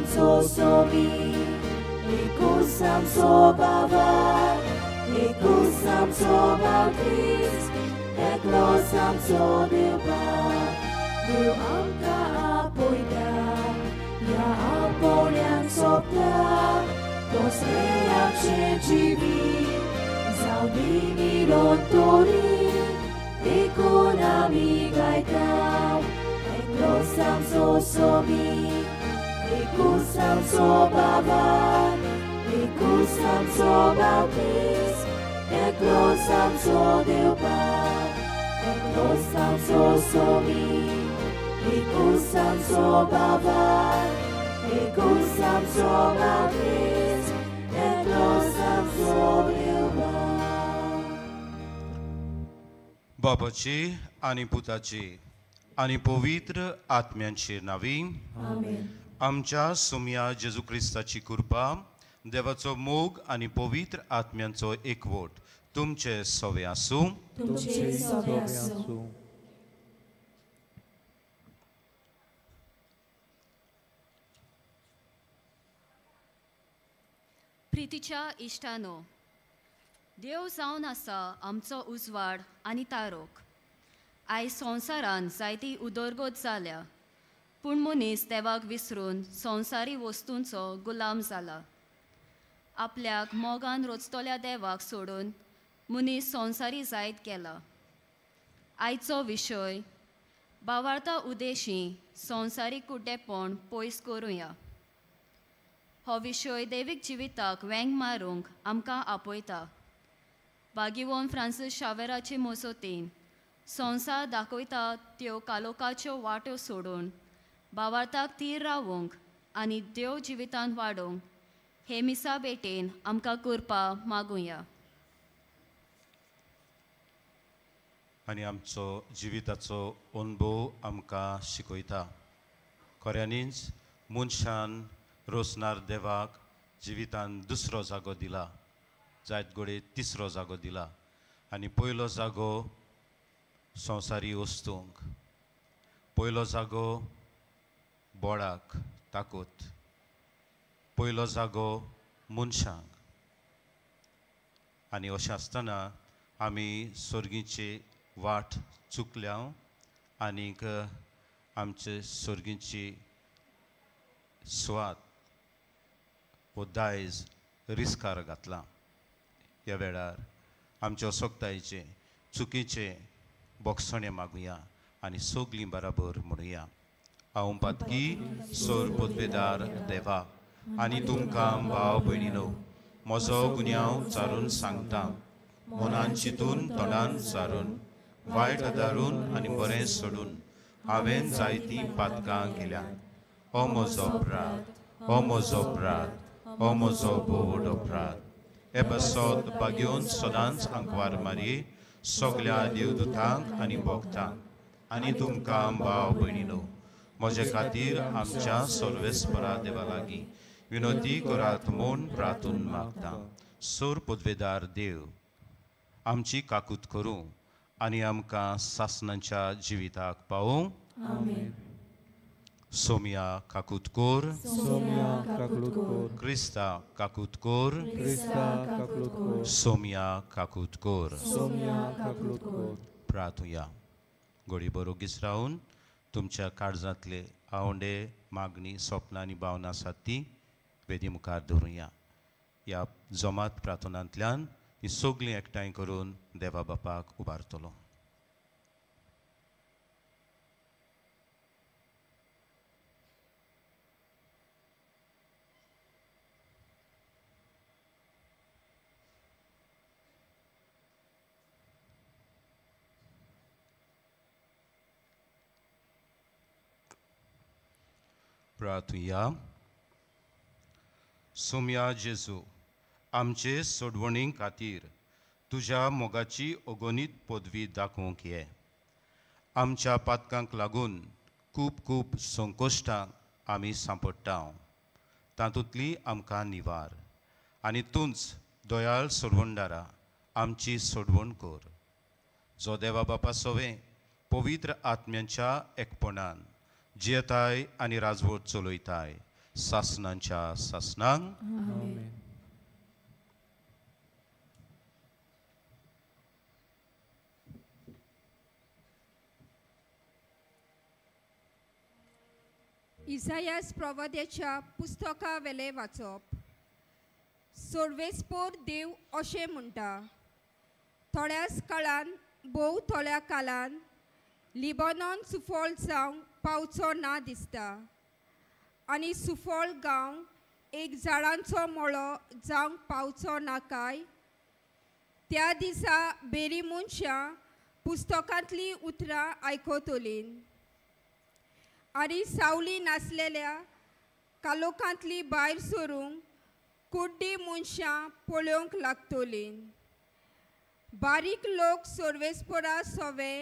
somi, ekusam so bavar, ekusam so bautis, eklosam so Dewa, Dew angka apoida, ya apolian sopla, dos ream ciecivi, zaudini lontori, ekonami gaitau, eklosam so somi, ekusam so bavar, ekusam so bautis, eklosam so Dewa, eklosam so somi, ekusam so bavar, ekusam so bautis, eklosam so Dewa. बाबाची आणि पुताची आणि पवित्र आत्म्यांची नावी आमेन. आमच्या सुम्या जेजू ख्रिस्ताची कृपा, देवाचो मोग आणि पवित्र आत्म्यांचो एकवट तुमचे सवे आसूं. तुमचे सवे आसूं. प्रितीच्या इश्टानो, देव जावन आसा आमचो उजवाड आनी तारोक. आयज संवसारान जायती उदरगत जाल्या, पूण मनीस देवाक विसरून संवसारी वस्तूंचो गुलाम जाला. आपल्याक मोगान रोचतल्या देवाक सोडून मनीस संवसारी जायत गेला. आयचो विशय भावार्था उद्देशी संवसारी कुड्डेपण पयस करुया. हो विशय दैवीक जिविताक वेंग मारूंक आमकां आपयता. बागिवोन फ्रांसीस शावेराचे मसोतीन संवसार दाखयता त्यो कालोखाच्यो वाट्यो सोडून भावार्थाक तीर रावूंक आनी देव जिवितांत वाडोवंक हे मिसा बेटेन आमकां करपा मागुया. आनी आमचो जिविताचो अनुभव आमकां शिकयता. खऱ्यांनीच मनशान रोसनार देवाक जिवितान दुसरो जागो दिला, जायत घोडे तिसरो जागो दिला. आनी पयलो जागो संवसारी वस्तूंक, पयलो जागो बोडाक ताकूत, पयलो जागो मनशांक. आनी अशें आसतना आमी सर्गीची वाट चुकल्या आनीक आमचे सर्गीची सुवात हो दायज रिस्कार घातला. ह्या वेळार आमच्या सोगतायेचे चुकीचे बोगसणे मागुया आनी सोगलीं बराबर म्हणुया. हांव पातकी सोर पोतवेदार देवा आनी तुमकां भाव भयणीनो, म्हजो गुन्यांव चारून सांगता. मनान चिंतून तोंडान चारून, वायट आदारून आनी बरें सोडून हांवें जायतीं पातकां केल्यात. हो म्हजो अपराध, हो म्हजो अपराध, हो म्हजो बोड अपराध. हे बसत बागेवन सदांच आंकवार मारी सगल्या देवदूतांक आनी भोगतांक आनी तुमकां भाव भयणीनो, म्हजे खातीर आमच्या सर्वेस्परा देवा लागीं विनोती करात म्हूण प्रार्थून मागता. सोर पदवेदार देव, आमची काकूत करूं आनी आमकां सासणांच्या जिविताक पावूं. आमेन. सोम्या काकूत कोर, सोम्या काकूत कोर, क्रिस्ता काकूत कोर, क्रिस्ता काकूत कोर, सोम्या काकूत कोर. सोम्या काकूत कोर. प्रार्थुया. घोडी बरोगीच रावन तुमच्या काळजांतले आवंडे मागणी स्वप्नां आनी भावना आसात ती वेदी मुखार दवरुया. ह्या जमात प्रार्थनांतल्यान ही सगळीं एकठांय करून देवा बापाक उबारतलो. प्रार्थुया. सोम्या जेजू, आमचे सोडवणी खातीर तुज्या मोगाची अगोनीत पदवी दाखोवंक ये. आमच्या पातकांक लागून खूब खूब संकोश्टांक आमी सांपडटा. तातूंतली आमकां निवार आनी तूंच दोयाळ सोडवणदारा आमची सोडवण कर. जो देवा बापा सोवे पवित्र आत्म्यांच्या एकपणान जियेताय आनी राजवट चलयताय, सासनांच्या सासनांक आमेन. इसायास प्रवाद्याच्या पुस्तका वेले वाचप. सर्वेस्पोर देव अशें म्हणटा, थोड्याच काळान भोव थोड्या काळान लिबनॉन सुफोळ जावंक पावचो ना दिसता, आनी सुफोळ गांव एक झाडांचो मळो जावंक पावचो ना काय. त्या दिसा बेरी मनशां पुस्तकांतलीं उतरां आयकतलीं, आनी सावली नासलेल्या कालोखांतली भायर सरूंक कुड्डी मनशां पळोवंक लागतलीं. बारीक लोक सर्वेस्परा सवे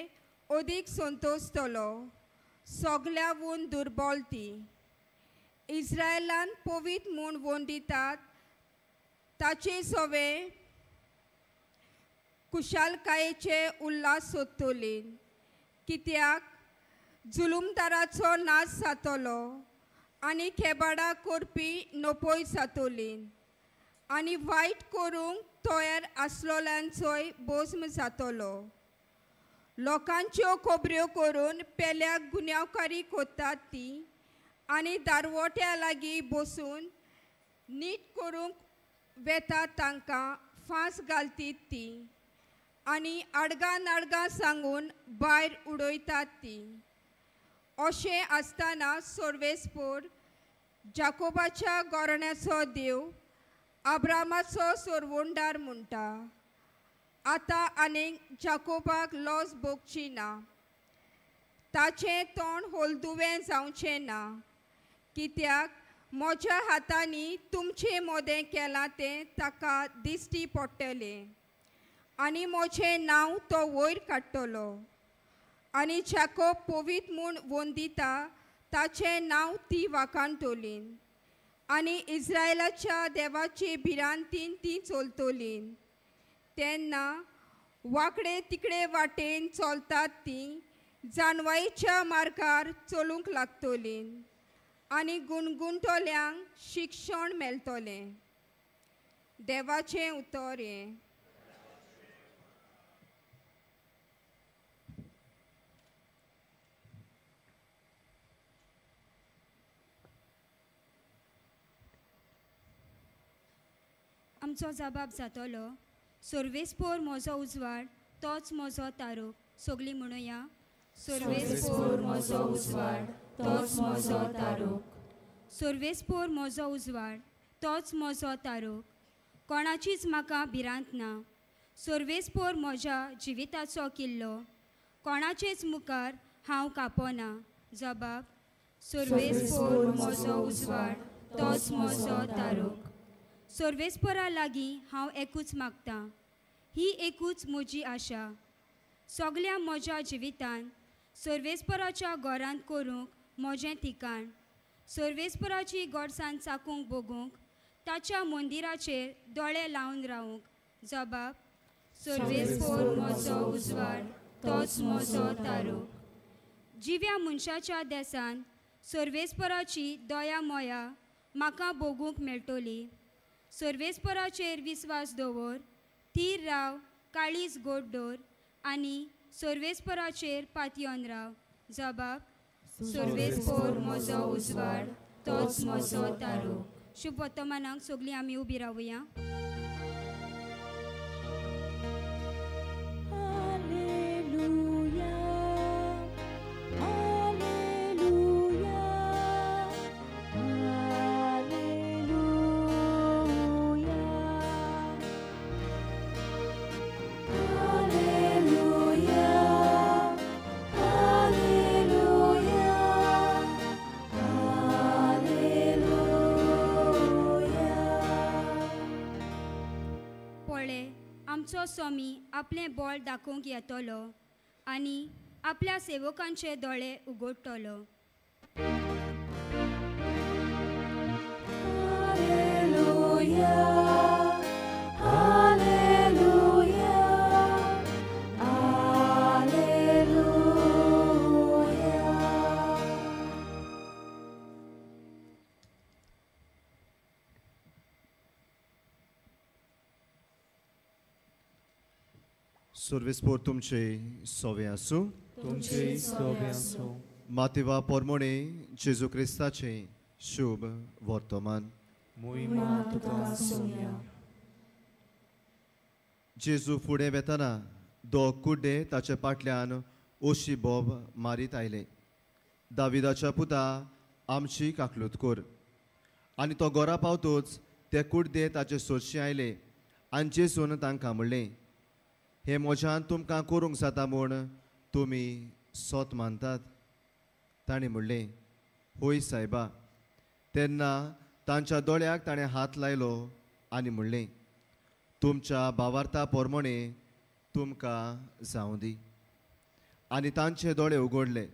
अदीक संतोसतलो, सगल्यावून दुर्बल ती. इस्रायलान पवित म्हूण वंदितात ताचे सवे कुशालकायेचे उल्हास सोदतलीं. कित्याक जुलुमदाराचो नाश जातलो, आनी खेबाडा करपी नपय जातलीं, आनी वायट करूंक तयार आसलोल्यांचोय भस्म जातलो. लोकांच्यो खबऱ्यो करून पेल्याक गुन्यांवकारी कोत्तात ती, आनी दारवट्या लागीं बसून नीट करूंक वेतात तांकां फांस घालतीत ती, आनी आडगां नाडगां सांगून भायर उडयतात ती. अशें आसतना सर्वेस्पोर जाकोबाच्या गोरण्याचो देव अब्रामाचो सोरवोंडार म्हणटा, आतां आनीक जाकोबाक लॉस भोगची ना, ताचें तोंड होलदुवें जावचें ना. कित्याक म्हज्या हातांनी तुमचें मोदें केलां तें ताका दिश्टी पडटलें, आनी म्हजें नांव तो वयर काडटलो. आनी जाकोब पवित म्हूण वंदिता ताचें नांव ती वाखाणटलीं, आनी इस्रायलाच्या देवाचे भिरांतीन ती चलतलीं. तेन्ना वांकडे तिकडे वाटेन चलतात ती जानवायेच्या मार्गार चलूंक लागतलीं, आनी गुणगुणटल्यांक शिक्षण मेळटलें. देवाचें उतर हें. आमचो जबाब जातलो, सर्वेस्पोर म्हजो उजवाड तोच म्हजो तारूक. सगळीं म्हणुया, सर्वेस्पोर म्हजो उजवाड तोच म्हजो तारूक. सर्वेस्पोर म्हजो उजवाड तोच म्हजो तारूक. कोणाचीच म्हाका भिरांत ना. सर्वेस्पोर म्हज्या जिविताचो किल्लो, कोणाचेच मुखार हांव कापना. जबाब, सर्वेस्पोर म्हजो उजवाड तोच म्हजो तारूक. सर्वेस्पोरा लागीं हांव एकूच मागतां, ही एकूच म्हजी आशा. सगल्या म्हज्या जिवितान सर्वेस्पोराच्या घरांत करूंक म्हजें ठिकाण, सर्वेस्पोराची गोडसाण चाखूंक बगूंक, ताच्या मंदिराचेर दोळे लावन रावूंक. जबाब, सर्वेस्पोर म्हजो उजवाड तोच म्हजो तारूक. जिव्या मनशाच्या देसान सर्वेस्पोराची दया मोया म्हाका बगूंक मेळटली. सर्वेस्पोराचेर विस्वास दवर, थीर राव, काळीज गोड दवर, आनी सर्वेस्पोराचेर पातयेवन राव. जबाब, सर्वेस्पोर म्हजो उजवाड तोच म्हजो तारूक. शुभ वर्तमानाक सगळीं आमी उबी रावया. आमचो स्वामी आपलें बळ दाखोवंक येतलो आनी आपल्या सेवकांचे दोळे उगडटलो. सर्वेस्पोर तुमचे सोवे आसूं. तुमचे सोबे आसूं. मातेवा पोरमोणे जेजू क्रिस्ताचे शुभ वर्तमान. मोहिमा तुका सोया. जेजू फुडें वेतना दोग कुड्डे ताचे फाटल्यान ओशी बोब मारीत आयले. दाविदाच्या पुता आमची काकलूत कोर. आनी तो घरा पावतूच ते कुड्डे ताचे सोडशी आयले आनी जेजून तांकां म्हणलें, हे म्हज्यान तुमकां करूंक जाता म्हूण तुमी सोत मानतात. ताणें म्हणलें, होय सायबा. तेन्ना तांच्या दोळ्याक ताणें हात लायलो आनी म्हणलें, तुमच्या भावार्था पोरमोणे तुमकां जावं दी. आनी तांचे दोळे उगडले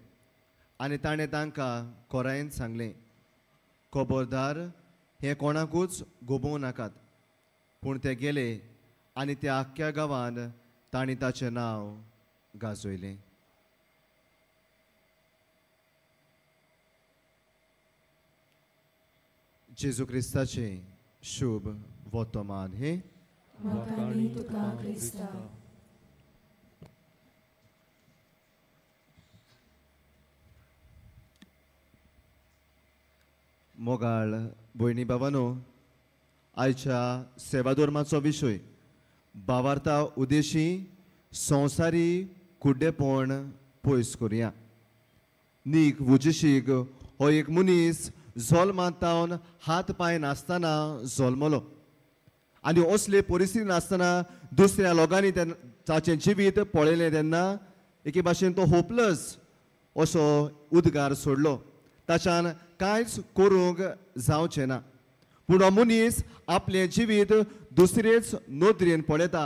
आनी ताणें तांकां खोरायेन सांगलें, खबरदार हें कोणाकूच गोबोवं नाकात. पूण ते गेले आनी त्या आख्ख्या गांवांत तांणी ताचें नांव गाजयलें. जेजू क्रिस्ताचे शुभ वर्तमान हे. वखाणी तुका क्रिस्ता. मोगाळ भयणी भावानो, आयच्या सेवाधर्माचो विशय भावार्था उद्देशी संवसारी कुड्डेपण पयस करुया. नीक वुजीशीक हो एक मनीस जल्मांतावन हात पांय नासतना जल्मलो आनी असले परिस्थितीन आसतना दुसऱ्या लोकांनी ताचें जिवीत पळयलें तेन्ना एके भाशेन तो होपलस असो उद्गार सोडलो. ताच्यान कांयच करूंक जावचें ना. पूण हो मनीस आपलें जिवीत दुसरेच नदरेन पळयता.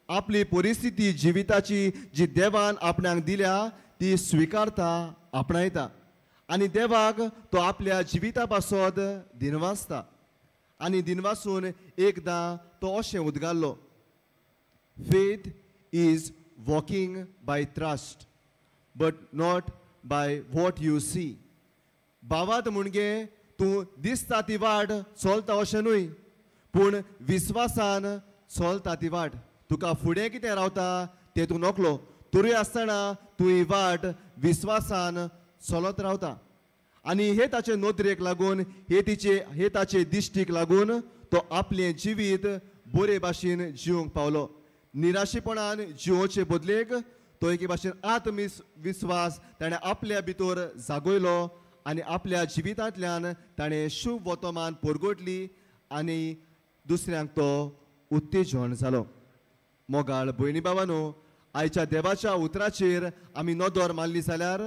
आपली परिस्थिती जिविताची जी देवान आपणाक दिल्या ती स्विकारता, आपणायता आनी देवाक तो आपल्या जिविता पासत दिनवासता. आनी दिनवासून एकदां तो अशें उद्गारलो, faith is walking by trust but not by what you see. भावात म्हणजे तूं दिसता ती वाट चलता अशें न्हय, पूण विस्वासान चलता ती वाट. तुका फुडें कितें रावता तें तूं नकलो, तरी आसतना तूं ही वाट विस्वासान चलत रावता. आनी हे ताचे नदरेक लागून हे ताचे दिश्टीक लागून तो आपलें जिवीत बरे भाशेन जिवंक पावलो. निराशेपणान जिवोवचे बदलेक तो एके भाशेन आत्मविस्वास ताणें आपल्या भितर जागयलो आनी आपल्या जिवितांतल्यान ताणें शुभ वर्तमान परगटली आनी दुसऱ्यांक तो उत्तेजन जालो. मोगाळ भयणी भावानो, आयच्या देवाच्या उतराचेर आमी नदर मारली जाल्यार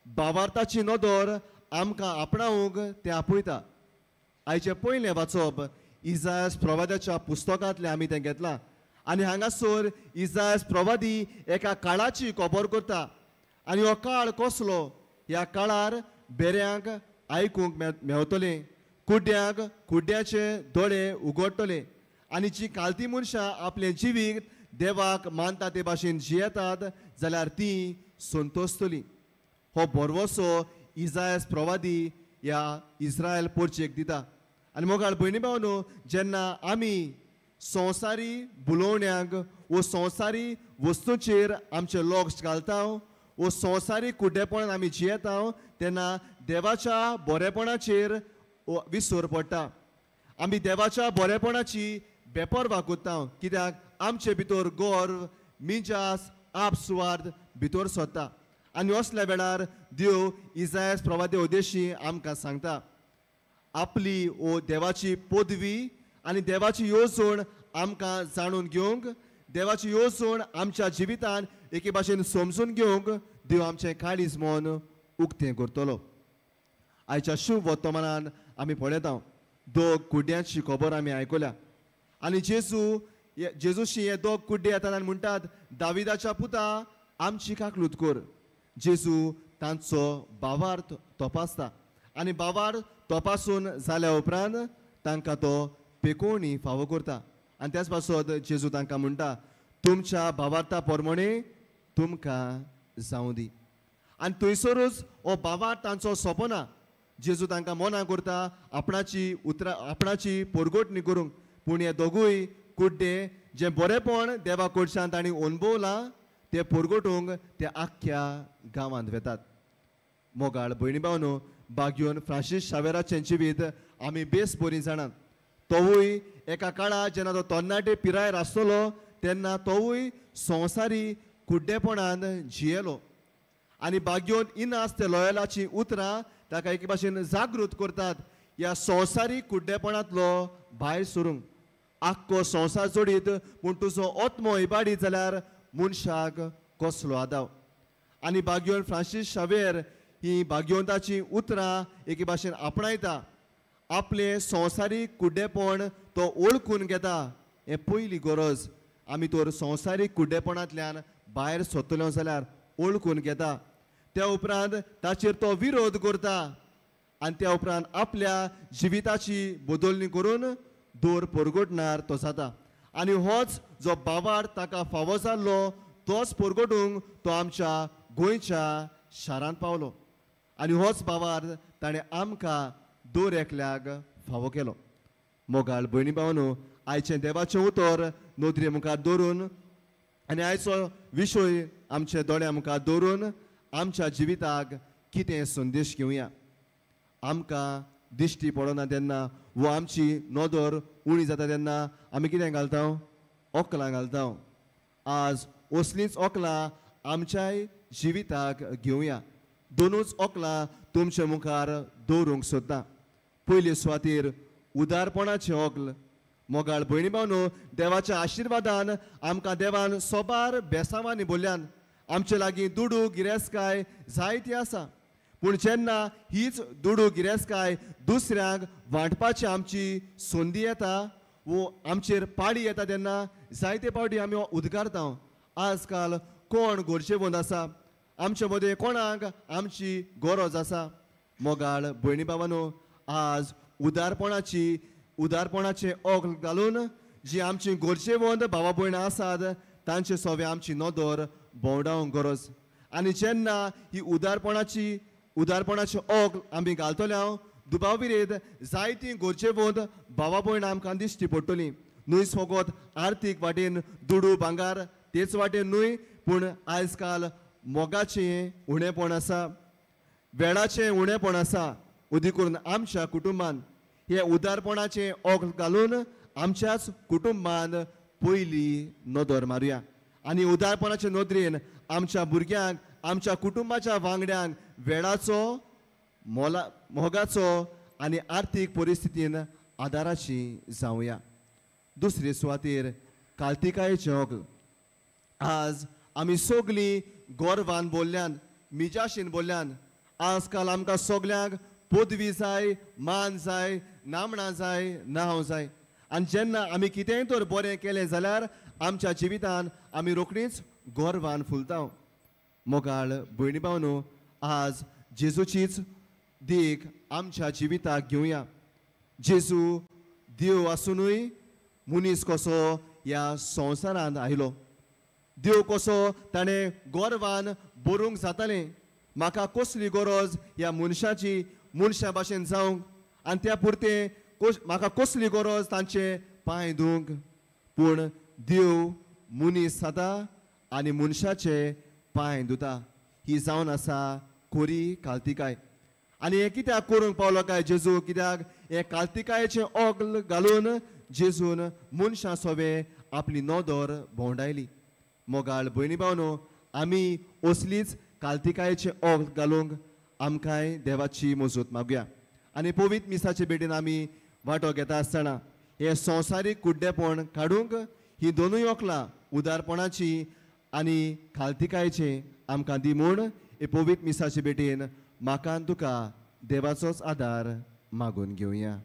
भावार्थाची नदर आमकां आपणावंक तें आपयता. आयचें पयलें वाचप इजायास प्रवाद्याच्या पुस्तकांतलें आमी तें घेतलां आनी हांगासर इजायास प्रवादी एका काळाची खबर करता. आनी हो काळ कसलो? ह्या काळार बेऱ्यांक आयकूंक मेवतलें, कुड्ड्यांक कुड्ड्याचे दोळे उगडटले आनी जीं कालती मनशां आपलें जिवीत देवाक मानता ते भाशेन जियेतात जाल्यार तीं संतोस्तलीं. हो बरवसो इजायास प्रवादी ह्या इस्रायल पोरचेक दिता. आनी मोगाळ भयणी भावनो, जेन्ना आमी संवसारी बुलोवण्यांक वो संवसारी वस्तूंचेर आमचें लक्ष घालता, वो संवसारी कुड्डेपणान आमी जियेता, तेन्ना देवाच्या बरेपणाचेर विसर पडटा. आमी देवाच्या बरेपणाची बेपर्वा कोत्ता, कित्याक आमचे भितर गर्व, मिजास, आपसुवार्थ भितर सोदता. आनी असल्या वेळार देव इजायास प्रवादी उद्देशी आमकां सांगता, आपली ओ देवाची पदवी आनी देवाची येवजण आमकां जाणून घेवंक, देवाची येवजण आमच्या जिवितान एके भाशेन समजून घेवंक देव आमचें काळीज मन उक्तें करतलो. आयच्या शुभ वर्तमानान आमी पळयता दोग कुड्ड्यांची खबर आमी आयकल्या. आनी जेजूशी हे दोग कुड्डे येतात आनी म्हणटात, दाविदाच्या पुता आमची काकलूत कर. जेजू तांचो भावार्थ तपासता आनी भावार्थ तपासून जाल्या उपरांत तांकां तो पेकोवणी फावो करता. आनी त्याच पासत जेजू तांकां म्हणटा, तुमच्या भावार्था प्रमाणे तुमकां जावं दी. आनी थंयसरूच हो भावार्थ तांचो सोंपना. जेजू तांकां मना करता आपणाची परगटणी करूंक, पूण हे दोगूय कुड्डे जे बरेपण देवा कडच्यान तांणी अनुभवलां ते परगटूंक ते आख्ख्या गांवांत वेतात. मोगाळ भयणी भावनो, बागयोन फ्रांसीस शावेराचें जिवीत आमी बेस बरी जाणात. तोवूय एका काळार जेन्ना तो तरणाटे पिरायेर आसतलो तेन्ना तोवूय संवसारी कुड्डेपणान जियेलो. आनी बागयोन इनास ते लॉयलाची उतरां ताका एके भाशेन जागृत करतात ह्या संवसारी कुड्डेपणांतलो भायर सरूंक. आख्खो संवसार जोडीत पूण तुजो ओत्मो इबाडीत जाल्यार मनशाक कसलो आदाव. आनी बागयोन फ्रांसीस शावेर ही बागयोंताची उतरां एके भाशेन आपणायता. आपले संवसारीक कुड्डेपण तो ओळखून घेता. हे पयली गरज. आमी तर संवसारीक कुड्डेपणांतल्यान भायर सरतलो जाल्यार ओळखून घेता. त्या उपरांत ताचेर तो विरोध करता आनी त्या उपरांत आपल्या जिविताची बदलणी करून दोर परगटणार तो जाता. आनी होच जो बावार ताका फावो जाल्लो तोच परगटूंक तो आमच्या गोंयच्या शारांत पावलो. आनी होच बावार ताणें आमकां दोर एकल्याक फावो केलो. मोगाळ भयणी भावनो, आयचें देवाचें उतर नोदरे मुखार दवरून आनी आयचो विशय आमचे दोळ्या मुखार दवरून आमच्या जिविताक कितें संदेश घेवया. आमकां दिश्टी पडना तेन्ना वो आमची नदर उणी जाता तेन्ना आमी कितें घालता? ओकलां घालता. आज असलींच ओकलां आमच्याय जिविताक घेवया. दोनूच ओकलां तुमच्या मुखार दवरूंक सोदता. पयले सुवातेर उदारपणाचें ओकल. मोगाळ भयणी भावनो, देवाच्या आशिर्वादान आमकां देवान सोबार बेसांवांनी बोल्ल्यान आमचे लागीं दुडू गिरेस्काय जायती आसा. पूण जेन्ना हीच दुडू गिरेस्काय दुसऱ्यांक वांटपाची आमची संदी येता वो आमचेर पाडी येता तेन्ना जायते फावटी आमी उद्गारता. आजकाल कोण गरजेवंत आसा? आमचे मदें कोणाक आमची गरज आसा? मोगाळ भयणी भावानो, आज उदारपणाचें ओगल घालून जी आमची गरजेवंत भावा भयणां आसात तांचे सोवे आमची नदर भोंवडावंक गरज. आनी जेन्ना ही उदारपणाचें ओगल आमी घालतले दुबाविरेद जायतीं गरजेवंत भावा भयणां आमकां दिश्टी पडटलीं. न्हय फकत आर्थीक वाटेन दुडू भांगार तेच वाटेन न्हय, पूण आयज काल मोगाचें उणेपण आसा, वेळाचें उणेपण आसा. उदी करून आमच्या कुटुंबान हे उदारपणाचें ओगल घालून आमच्याच कुटुंबान पयली नदर मारुया. आनी उदारपणाचे नदरेन आमच्या भुरग्यांक, आमच्या कुटुंबाच्या वांगड्यांक वेळाचो, मोगाचो आनी आर्थीक परिस्थितीन आदाराची जावया. दुसरे सुवातेर काल्तिकायेचें ओगल. आज आमी सगलीं गोरवान बोल्ल्यान, मिजाशीन बोल्ल्यान. आजकाल आमकां सगल्यांक पदवी जाय, मान जाय, नामणां जाय, नांव जाय. आनी जेन्ना आमी कितेंय तर बरें केलें जाल्यार आमच्या जिवितान आमी रोखडींच गोरवान फुलता. मोगाळ भयणी भावनो, आज जेजूचीच देख आमच्या जिविताक घेवया. जेजू देव आसुनूय मनीस कसो ह्या संवसारांत आयलो. देव कसो ताणें गोरवान बरोवंक जातालें. म्हाका कसली गरज ह्या मनशाची मनशा भाशेन जावंक, आनी त्या पुरतें म्हाका कसली गरज तांचे पांय धुवंक. पूण देव मनीस जाता आनी मनशाचे पांय धुता. ही जावन आसा खोरी काल्तिकाय. आनी हें कित्याक करूंक पावलो काय जेजू? कित्याक हे काल्तिकायेचें ओगल घालून जेजून मनशां सोवे आपली नदर भोंवडायली. मोगाळ भयणी भावनो, आमी असलीच काल्तिकायेचें ओगल घालूंक आमकांय देवाची मजत मागुया. आनी पवित्र मिसाचे भेटेन आमी वांटो घेता आसतना हे संवसारीक कुड्डेपण काडूंक ही दोनूय ओकलां उदारपणाची आनी काल्तिकायेचें आमकां दी म्हूण हे पवित्र मिसाचे भेटेन म्हाका तुका देवाचोच आदार मागून घेवया.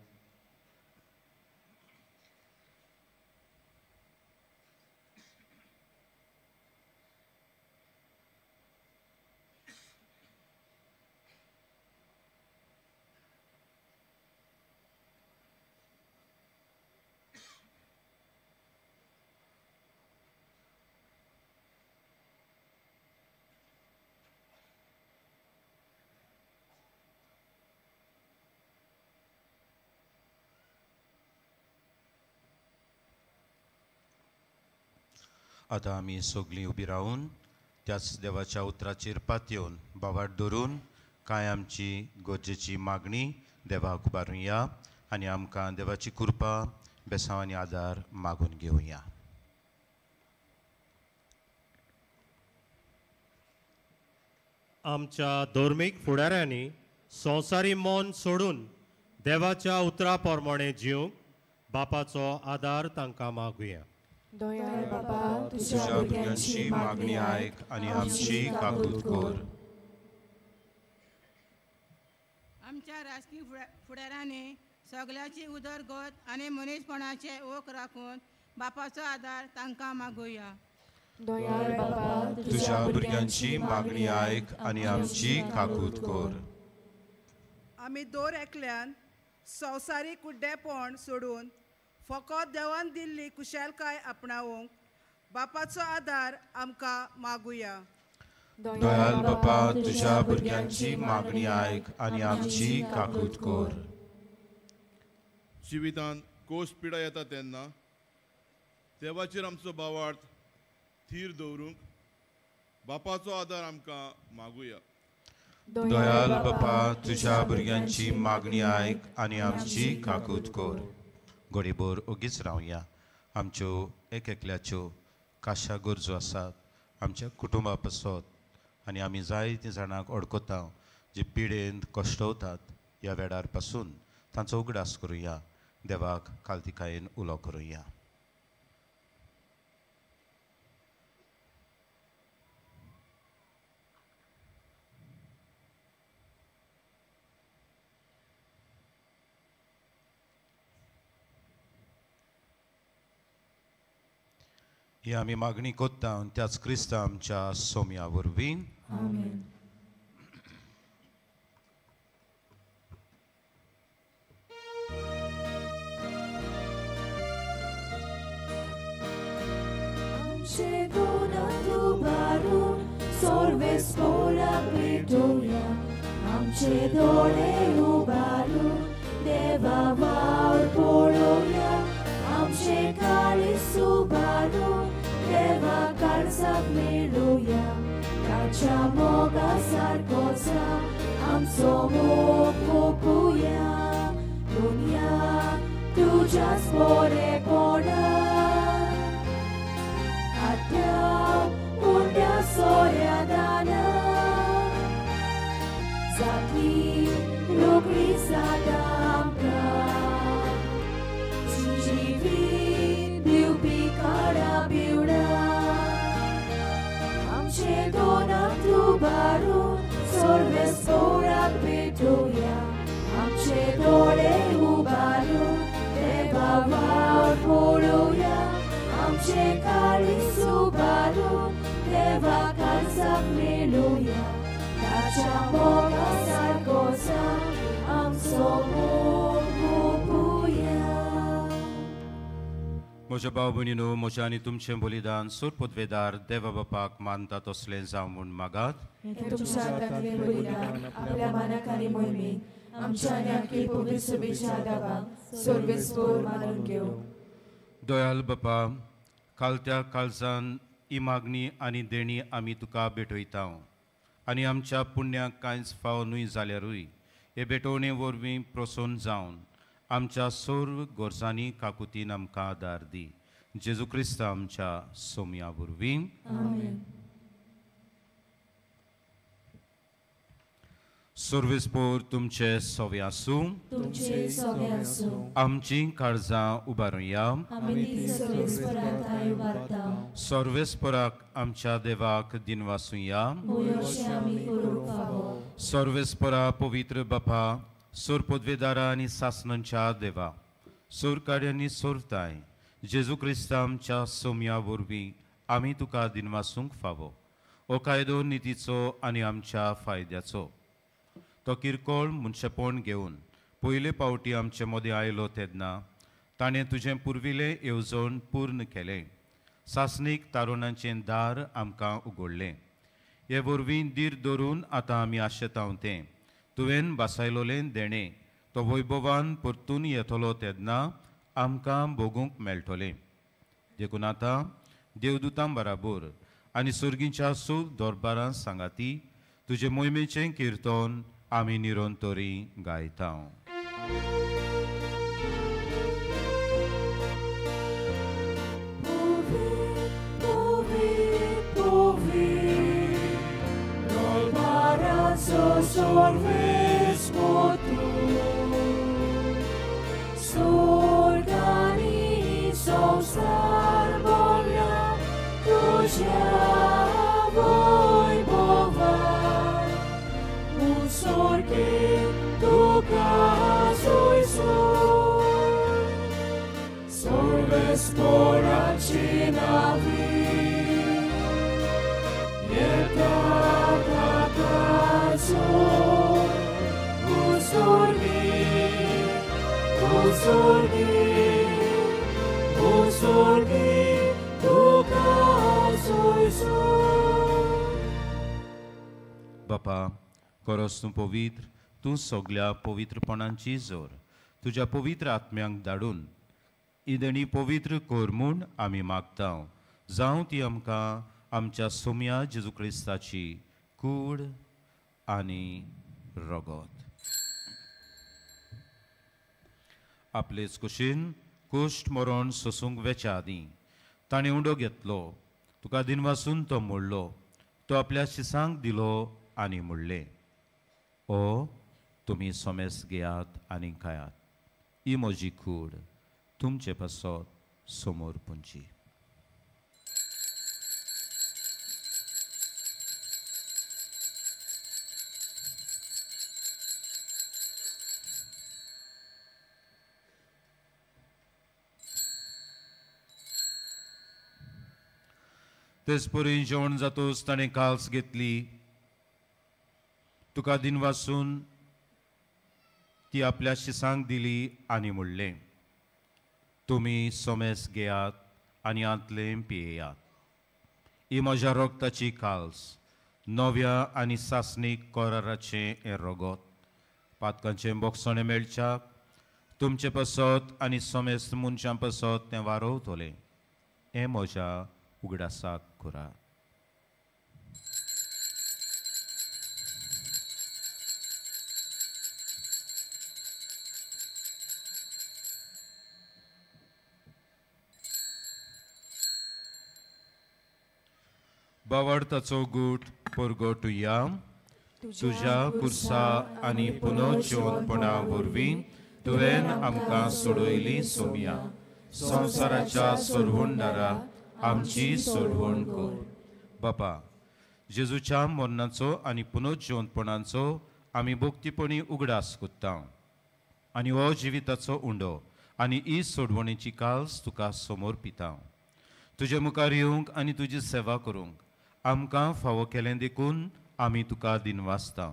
आतां आमी सगळीं उबी रावून त्याच देवाच्या उतराचेर पातयेवन बावाट धरून कांय आमची गरजेची मागणी देवाक उबारुया आनी आमकां देवाची कृपा बेसांव आनी आदार मागून घेवया. आमच्या धर्मीक फुडाऱ्यांनी संवसारी मोन सोडून देवाच्या उतरा प्रमाणे जिवंक बापाचो आदार तांकां मागुया. दयाळ बाबा तुज्या भुरग्यांची मागणी आयक आनी आमची काकूत कर. आमच्या राजकीय फुडाऱ्यांनी सगळ्याची उदरगत आनी मनीसपणाचे ओक राखून बापाचो आदार तांकां मागुया. दयाळ बाबा तुज्या भुरग्यांची मागणी आयक आनी आमची काकूत कर. आमी दर एकल्यान संवसारी कुड्डेपण सोडून फकत देवान दिल्ली कुशलकाय आपणावंक बापाचो आदार आमकां मागुया. दयाल बापा तुज्या भुरग्यांची मागणी आयक आनी आमची काकूत कर. जिवितांत कोश पिडा येता तेन्ना देवाचेर आमचो बावार्थ थीर दवरूंक बापाचो आदार आमकां मागुया. दयाल बापा तुज्या भुरग्यांची मागणी आयक आनी आमची काकूत कर. घडीभर ओगीच रावया. आमच्यो एक एकल्याच्यो काशा गरजो आसात आमच्या कुटुंबा पासत आनी आमी जायतीं जाणांक अडकता जे पिडेंत कश्टवतात. ह्या वेळार पासून तांचो उगडास करुया. देवाक काल्तिकायेन उलो करुया. ही आमी मागणी कोत्ता त्याच क्रिस्त आमच्या सोम्या वरवीं. आमेन. आमचे दोनात उबारून सर्वेस्पराक भेटोया. आमचे दोळे उबारून देवा वावर पळोवया. आमचे काळीज उबारून देवा काळजाक मेळोया. ताच्या मोगा सारकोचा आमचो मोग ओपुया. दुनिया तुज्याच बरेपणान आत्याव उंड्या सोऱ्या दानान जातली रोखडी जाता आमकां. जिवीत दिवपी काडा बिवडा आमचे दोनात उबारून सर्वेस्पराक भेटोया. आमचे दोळे उबारून देवा वावर पळोवया. आमचे काळीज उबारून देवा काळजाक मेळोया. ताच्या मोगा सारकोचा आमचो मोग ओपुया. म्हज्या भाव भयणीनो, म्हजें आनी तुमचें बलिदान सूर पदवेदार देवा बापाक मानता तसलें जावं म्हूण मागात. हे तुमच्या हातांतलें बलिदान आपल्या मानाक आनी मोहिमेक आमच्या आनी आख्खे पवित्र सभेच्या आदाराक सर्वेस्पर मानून घेव. दयाल बापा, कालत्या काळजान ही मागणी आनी देणी आमी तुका भेटयता आनी आमच्या पुण्याक कांयच फाव न्हय जाल्यारूय हे भेटोवणे वरवीं प्रसन्न जावन आमच्या सर्व गरजांनी काकुतीन आमकां आदार दी. जेजू क्रिस्त आमच्या सोम्या वरवीं. आमेन. सर्वेस्पर तुमचे सोवे आसूं. तुमचे सोवे आसूं. आमची काळजां उबारुया. आमी ती सर्वेस्पराक थाय उबारता. सर्वेस्पराक आमच्या देवाक दिनवासुया. मोयोशे आमी करूंक फावो. सर्वेस्परा पवित्र बापा, सोर पदवेदारा आनी सासणांच्या देवा, सोर कार्यांनी सोरताय जेजू क्रिस्त आमच्या सोम्या वरवीं आमी तुका दिनवासूंक फावो. हो कायदो नितीचो आनी आमच्या फायद्याचो. तो किरकोळ मनशापण घेवन पयले फावटी आमचे मदें आयलो तेन्ना ताणें तुजें पुर्विलें येवजण पूर्ण केलें. सासणीक तारुणाचें दार आमकां उगडलें. हे वरवीं धीर धरून आतां आमी आशेतांव तें तुवें बासायलोलें देणें तो वैभवान परतून येतलो तेन्ना आमकां भोगूंक मेळटलें. देखून आतां देवदूतां बराबर आनी सुर्गींच्या सूर दरबारां सांगाती तुजे मोहिमेचें किर्तन आमी निरंतरी गायता. Sorves motu, sorgani sonsar bolja, tužja voj bova, u sorge dokazuj svoj, sorves porači navi, je tata बापा, खरोच तूं पवित्र, तूं सगळ्या पवित्रपणांची जोर तुज्या पवित्र आत्म्यांक धाडून इदणी पवित्र कोर म्हूण आमी मागता. जावं ती आमकां आमच्या सोम्या जेजू क्रिस्ताची कूड आनी रगत. आपलेच कुशीन कुश्ट मरण सोसूंक वेच्या आदीं ताणें उंडो घेतलो, तुका दिनवासून तो मोडलो, तो आपल्या शिसांक दिलो आनी मोडले. ओ तुमी सोमेस घेयात आनी खायात, ही म्हजी कूड, तुमचे पासत समोर पुंची. तेच परी जेवण जातोच ताणें काल्स घेतली, तुका दिनवासून ती आपल्या शिसांक दिली आनी म्हणलें, तुमी सोमेस घेयात आनी आंतलें पियेयात, ही म्हज्या रगताची काल्स, नव्या आनी सासणीक कराराचें हें रगत. पातकांचें बोगसणें मेळच्याक तुमचे पासत आनी सोमेस मनशां पासत तें वारोवतलें, हें म्हज्या उगडासाक करात. बावडताचो गूट परगटुया, तुज्या कुर्सा आनी पुनर्जीवनपणा वरवीं तुवें आमकां सोडयली सोम्या, संवसाराच्या सोडवणदारा आमची सोडवण कर. बापा, जेजूच्या मरणाचो आनी पुनर्जीवनपणाचो आमी भोक्तीपणी उगडास कोत्ता आनी हो जिविताचो उंडो आनी ही सोडवणेची काल्स तुका समोर पिता. तुजे मुखार येवंक आनी तुजी सेवा करूंक आमकां फावो केलें देखून आमी तुका दिनवासता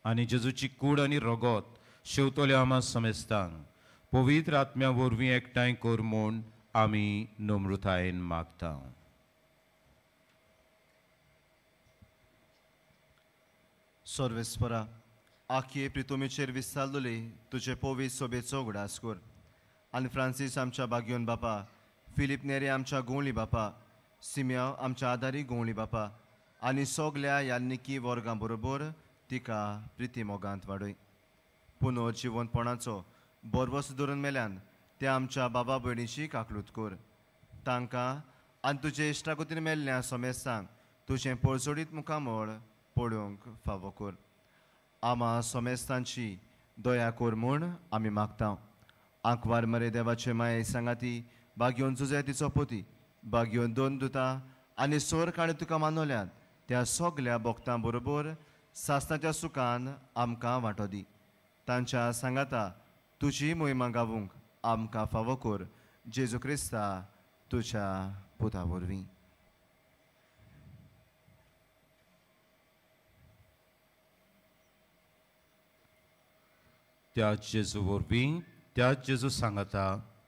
आनी जेजूची कूड आनी रगत शेवतले आमा समेस्तांक पवित्र आत्म्या वरवीं एकठांय कर म्हूण आमी नम्रतायेन मागता. सर्वेस्परा, आखये प्रितुमेचेर विस्तारलोली तुजे पवित्र सोबेचो उगडास कर आनी फ्रांसीस आमच्या बागयोन बापा, फिलीप नेरे आमच्या गोवळी बापा, सिम्या आमच्या आदारी गोवळी बापा आनी सगल्या यान्निकी वर्गां बरोबर तिका प्रिती मोगांत वाडय. पुनर्जीवनपणाचो बरवस धरून मेल्यान ते आमच्या बाबा भयणीची काकलूत कर. तांकां आनी तुजे इश्टाकुतीन मेल्ल्या सोमेस्तांक तुजें पळसोडीत मुखामळ पळोवंक फावो कर. आमा सोमेस्तांची दया कर म्हूण आमी मागता. आंकवार मरे देवाचे माये सांगाती बागयोन जुजे तिचो पोती, बागयोन दोन दुतां आनी सोर काणी तुका मानवल्यात त्या सगल्या भोगतां बरोबर सासणाच्या सुखान आमकां वांटो दी. तांच्या सांगाता तुजी मोहिमा गावूंक आमकां फावो कर. जेजू क्रिस्ता तुज्या पुता वरवीं. त्याच जेजू वरवीं, त्याच जेजू सांगाता,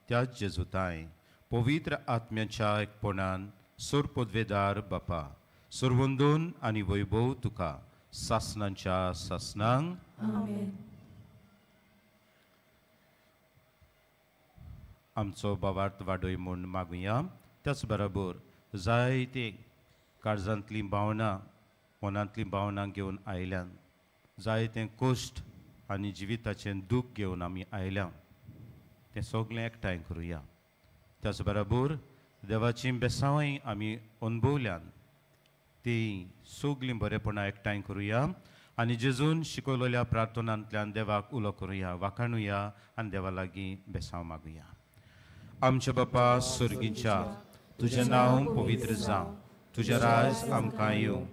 त्याच जेजूताय पवित्र आत्म्याच्या एकपणान सोर पदवेदार बापा, सोरवंदोन आनी वैभव तुका सासणांच्या सासणांक. आमेन. आमचो बावार्थ वाडोय म्हूण मागुया. त्याच बरोबर जायते काळजांतली भावना मनांतली भावना घेवन आयल्यान जायते कश्ट आनी जिविताचें दूख घेवन आमी आयल्या तें सगळें एकठांय करुया. त्याच बरोबर देवाची बेसांवय आमी अनुभवल्यान ती सगळीं बरेपणां एकठांय करुया आनी जेजून शिकयलेल्या प्रार्थनांतल्यान देवाक उलो करुया, वाखाणुया आनी देवा लागीं बेसांव मागुया. आमच्या बापा सुर्गीच्या, तुजें नांव पवित्र जावं, तुजें राज आमकां येवं,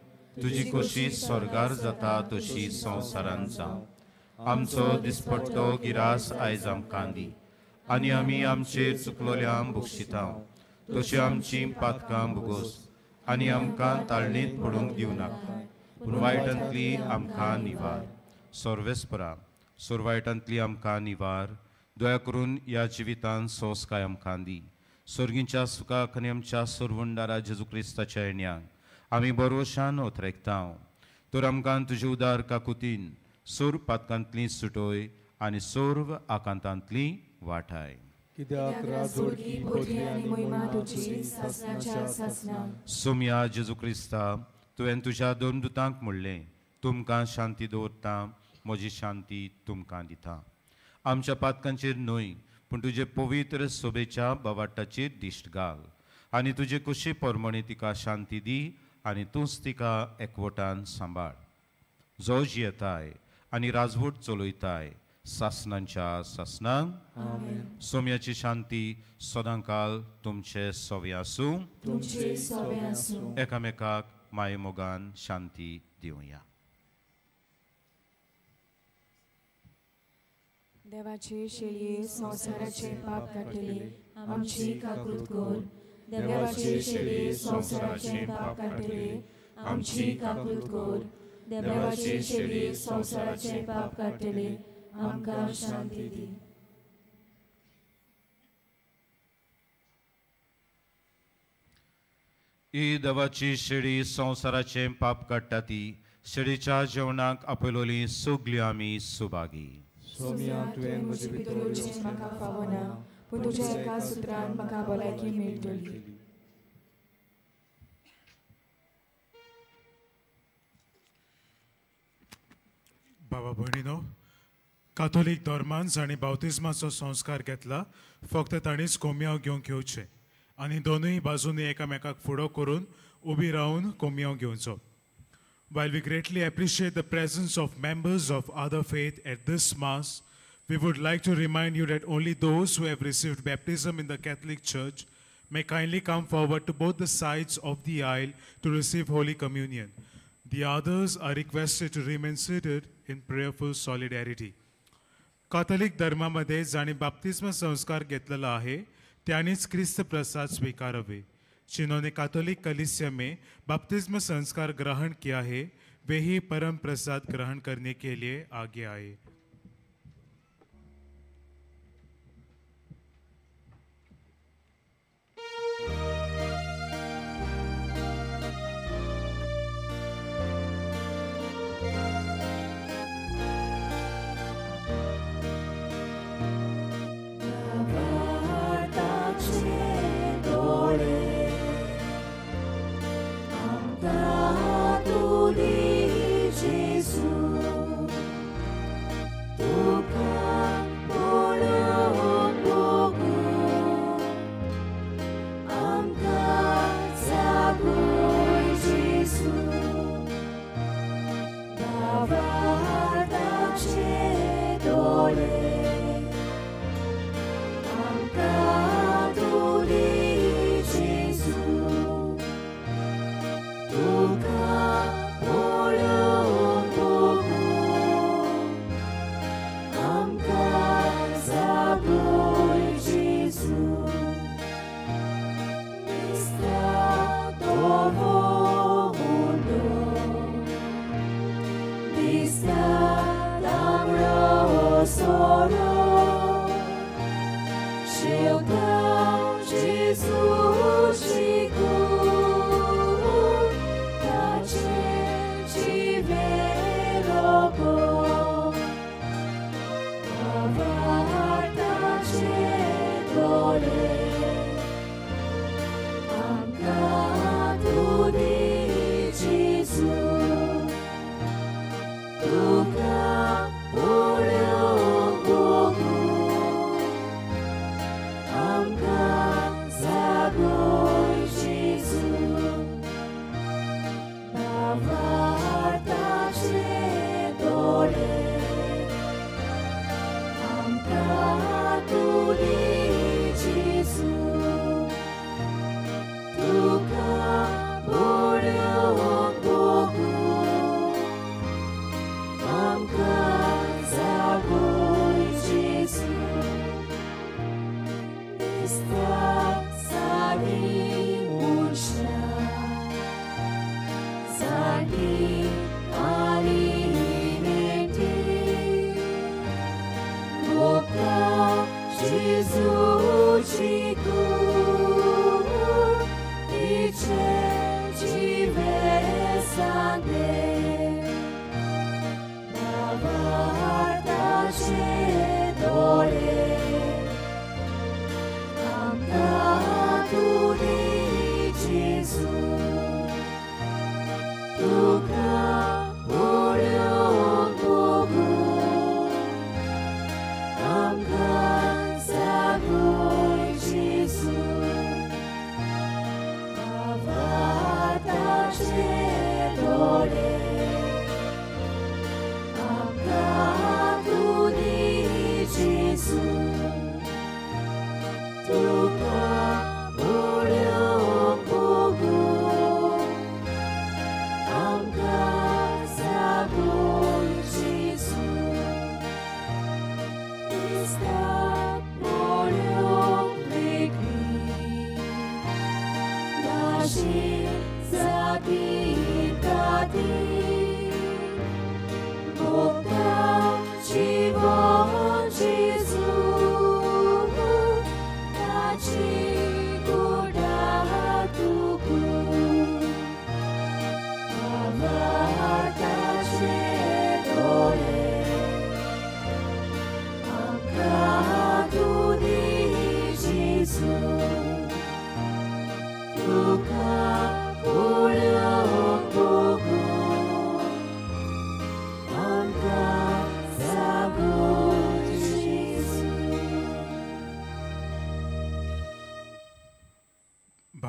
तुजी खोशी स्वर्गार जाता तशी संवसारांत जावं. आमचो दिसपट्टो गिरास आयज आमकां दी आनी आमी आमचेर चुकलोल्यांक बक्षिता तशी आमची पातकां भुगोस आनी आमकां ताळणेंत पडूंक दिवं नाका, पूण वायटांतली आमकां निवार. सर्वेस्परा सुरवायटांतली आमकां निवार. दया करून ह्या जिवितांत संस्कार आमकां दी. सर्गींच्या सुखाक आनी आमच्या सर्वंडारा जेजू क्रिस्ताच्या येण्याक आमी बरोशान ओतरेकता. तर आमकां तुजे उदार काकुतीन सोर पातकांतली सुटोय आनी सोर्व आकांतांतली वाटाय. कित्याक राजोडकी बदली आनी महिमा तुजी सासणाच्या सासना. सोम्या जेजू क्रिस्ता, तुवें तुज्या दोन दुतांक म्हणलें, तुमकां शांती दवरता, म्हजी शांती तुमकां दिता. आमच्या पातकांचेर न्हय पूण तुजे पवित्र सोबेच्या बावाटाचेर दिश्ट घाल आनी तुजे कुशी परमणे तिका शांती दी आनी तूंच तिका एकवटान सांबाळ. जो जियेताय आनी राजवट चलयताय सासनांच्या सासनांक. सोम्याची शांती सदांकाल तुमचे सोवे आसूं. एकामेकाक माये मोगान शांती दिवया. देवाचे शेळये संवसाराचे पाप काडटले, आमची काकूट कर. देवाचे शेळये संवसाराचे पाप काडटले, आमची काकूट कर. देवाचे शेळये संवसाराचे पाप काडटले, आमकां शांती दी. ही देवाची शेळी संवसाराचे पाप काडटा ती शेळीच्या जेवणाक आपयलोली सगळीं आमी सुभागी. सोम्या तुवें म्हजे भितर उलचें म्हाका फावना, पूण तुज्या एका सुत्रान म्हाका भलायकी मेळटली. बाबा भयणीनो, काथोलीक धर्मान जाणी बावतिस्माचो संस्कार घेतला, फक्त ताणीच कोमयाव घेवंक येवचें आनी दोनूय बाजूनी एकामेकाक फुडो करून उबी रावन कोमयाव घेवचो. While we greatly appreciate the presence of members of other faith at this Mass, we would like to remind you that only those who have received baptism in the Catholic Church may kindly come forward to both the sides of the aisle to receive Holy Communion. The others are requested to remain seated in prayerful solidarity. Catholic धर्मामध्ये जाणी बाप्तिस्म संस्कार घेतलेला आहे त्यानेच ख्रिस्त प्रसाद स्वीकारावे. जिन्होंने Catholic कलीसिया में बपतिस्म संस्कार ग्रहण किया है वे ही परम प्रसाद ग्रहण करने के लिए आगे आए.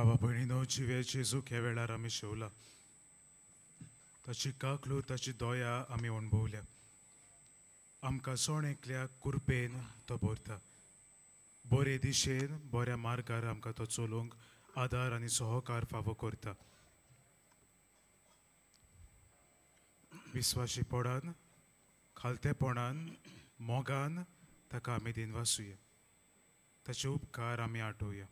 भावा भयणीनो जिवे जेजूक ह्या वेळार आमी शेवला ताची काकलू ताची दोया आमी अणभवल्या आमकां सोण एकल्या कुरपेन तो भरता बरे दिशेन बऱ्या मार्गार आमकां तो चलोवंक आदार आनी सहकार फावो करता विस्वाशीपणान खालतेपणान मोगान ताका आमी दिनवासुया ताचे उपकार आमी आठोवया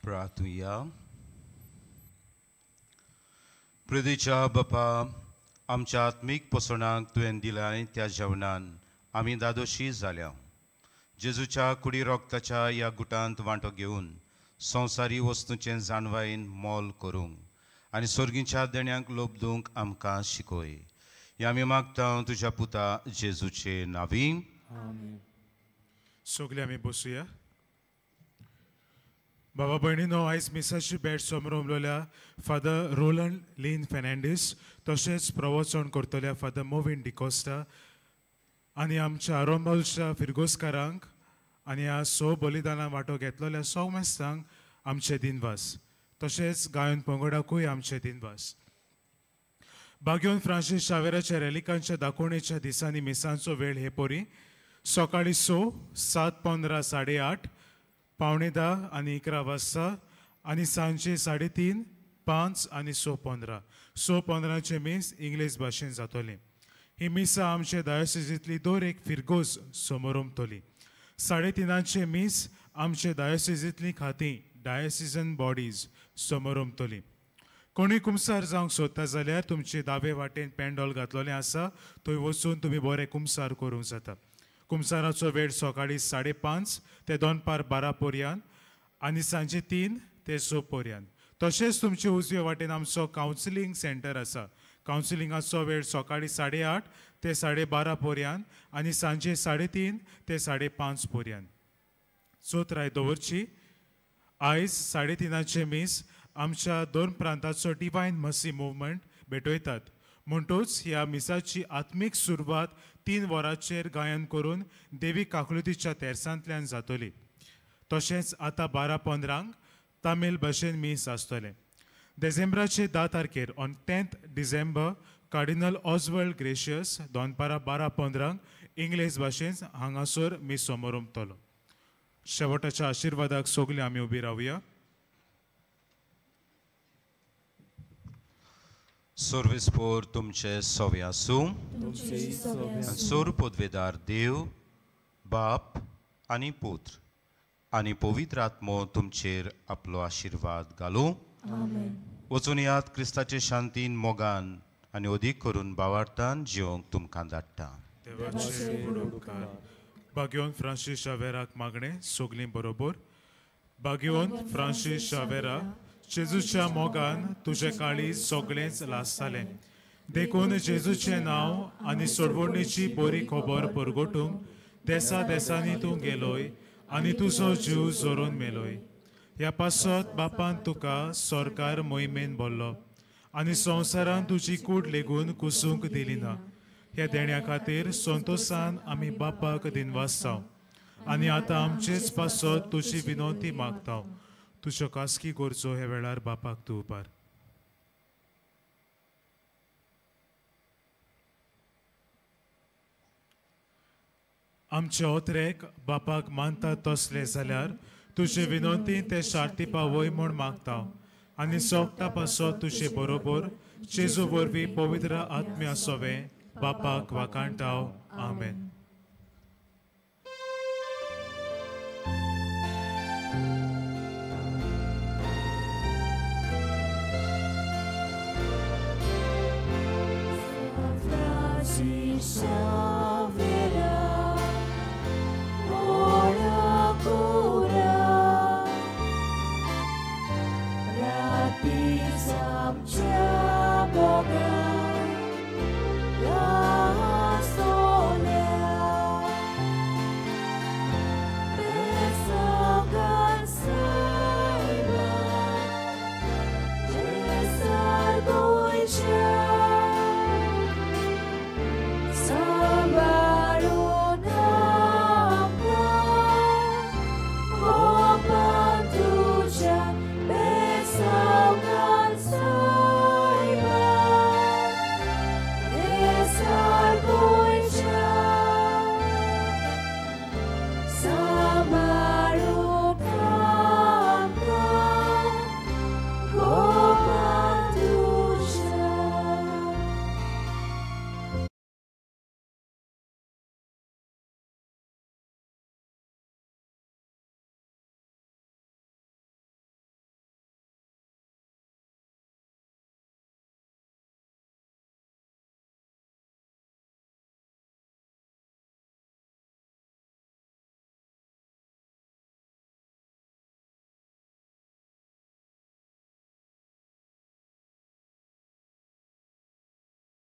प्रार्थुया पृथ्वीच्या बापा आमच्या आत्मीक पोसणाक तुवें दिल्या आनी त्या जेवणान आमी दादोशी जाल्या जेजूच्या कुडी रोगताच्या ह्या गुटांत वांटो घेवन संवसारी वस्तूंचें जाणवायेन मोल करूंक आनी स्वर्गीच्या देण्यांक लोबदूंक आमकां शिकय हें आमी मागता तुज्या पुता जेजूचे नांवी सगळे आमी बसुया बाबा भयणीनो आयज मिसाची भेट समोर उमलोल्या फादर रोलंड लीन फेर्नांडीस तशेंच प्रवचन करतल्या फादर मोविन डिकोस्टा आनी आमच्या आरोंबोलच्या फिरगोस्कारांक आनी ह्या बलिदानां वांटो घेतलेल्या सौमेस्तांक आमचे दिनवास तशेंच गायन पंगडाकूय आमचे दिनवास बागयोन फ्रांसीस शावेराच्या रॅलिकांच्या दाखोवणेच्या दिसांनी मिसांचो वेळ हे परी सकाळी 7:15 8:30 9:45 आनी 11 वाजता आनी सांजे 3:30 5 आनी 6:15 6:15 मीस इंग्लीश भाशेन जातली ही मिसा आमचे डायोसिजींतली दर एक फिरगोज समोर उमतली 3:30 मीस आमचे डायोसिजींतली खातीं डायोसिजन बॉडीज समोर उमतली कोणी कुमसार जावंक सोदता जाल्यार तुमचे दावे वाटेन पेंडॉल घातलेलें आसा थंय वचून तुमी बरें कुमसार करूंक जाता कुमसाराचो वेळ सकाळी 5:30 ते 12 पर्यंत आनी सांजे 3 ते 6 पर्यंत तशेंच तुमचे उजवे वाटेन आमचो कावन्सिलींग सेंटर आसा कावन्सिलिंगाचो वेळ सकाळी 8:30 ते 12:30 पर्यंत आनी सांजे 3:30 ते 5:30 पर्यंत चोत्राय दवरची आयज 3:30 मीस आमच्या 2 प्रांताचो डिवायन मसी मुवमेंट भेटयतात म्हणटूच ह्या मिसाची आत्मीक सुरवात 3 वरांचेर गायन करून देवी काकुलतीच्या तेर्सांतल्यान जातली तशेंच आतां 12:15 तामील भाशेन मीस आसतलें डिसेंबराचे 10 तारखेर on 10th December cardinal Oswald Gracias 12:15 English भाशेन हांगासर मीस समोर उमतलो शेवटाच्या आशिर्वादाक सगळीं आमी उबी रावया सर्वेस्पोर तुमचे सोवे आसूं सोर पदवेदार देव बाप आनी पुत्र आनी पवित्र आत्मो तुमचेर आपलो आशिर्वाद घालूं वचून यात क्रिस्ताचे शांतीन मोगान आनी अदीक करून भावार्थान जिवंक तुमकां धाडटा बागयोन फ्रांसीस शावेराक मागणे सगलीं बरोबर बागयोन फ्रांसीस शावेरा जेजूच्या मोगान तुझे काळी सगळेंच लासतालें देखून जेजूचें नांव आनी सोडवणेची बरी खबर परगटूंक देसा देसांनी तूं गेलोय आनी तुजो जीव जोरून मेलोय ह्या पासत बापान तुका सरकार मोहिमेन भरलो आनी संवसारान तुजी कूड लेगून कुसूंक दिली ना ह्या देण्या खातीर संतोशान आमी बापाक दिनवास जावं आनी आतां आमचेच पासत तुजी विनंती मागता तुज्यो कास्की गरजो ह्या वेळार बापाक तूं उबार आमचे ओत्रेक बापाक मानतात तसले जाल्यार तुजे विनंती ते शार्तिपा वय म्हूण मागता आनी सोगता पासत तुजे बरोबर जेजू वरवीं पवित्र आत्म्या सोवे बापाक वाकाणटाव आमेन Share